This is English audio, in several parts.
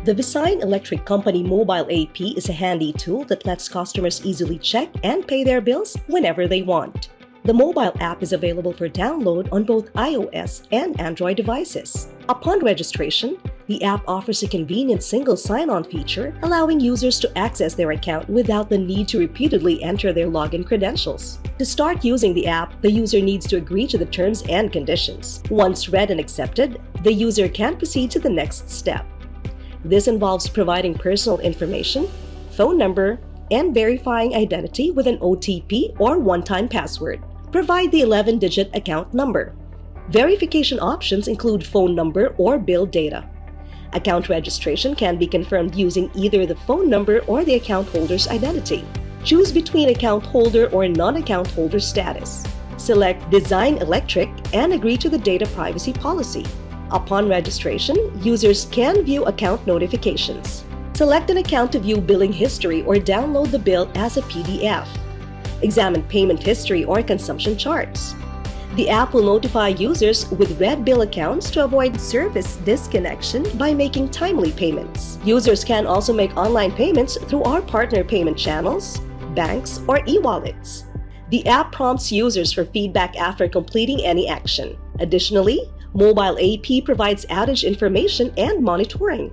The Visayan Electric Company MobileAP is a handy tool that lets customers easily check and pay their bills whenever they want. The mobile app is available for download on both iOS and Android devices. Upon registration, the app offers a convenient single sign-on feature, allowing users to access their account without the need to repeatedly enter their login credentials. To start using the app, the user needs to agree to the terms and conditions. Once read and accepted, the user can proceed to the next step. This involves providing personal information, phone number, and verifying identity with an OTP or one-time password. Provide the 11-digit account number. Verification options include phone number or bill data. Account registration can be confirmed using either the phone number or the account holder's identity. Choose between account holder or non-account holder status. Select Visayan Electric and agree to the data privacy policy. Upon registration, users can view account notifications. Select an account to view billing history or download the bill as a PDF. Examine payment history or consumption charts. The app will notify users with red bill accounts to avoid service disconnection by making timely payments. Users can also make online payments through our partner payment channels, banks, or e-wallets. The app prompts users for feedback after completing any action. Additionally, MobileAP provides outage information and monitoring.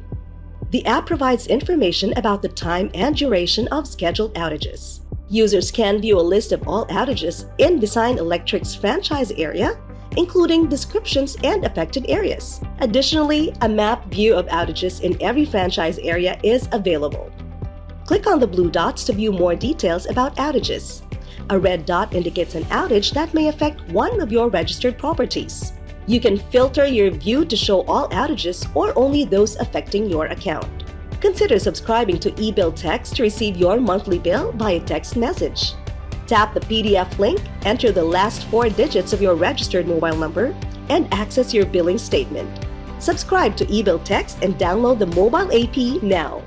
The app provides information about the time and duration of scheduled outages. Users can view a list of all outages in Visayan Electric's franchise area, including descriptions and affected areas. Additionally, a map view of outages in every franchise area is available. Click on the blue dots to view more details about outages. A red dot indicates an outage that may affect one of your registered properties. You can filter your view to show all outages or only those affecting your account. Consider subscribing to eBill Text to receive your monthly bill via text message. Tap the PDF link, enter the last 4 digits of your registered mobile number, and access your billing statement. Subscribe to eBill Text and download the MobileAP now.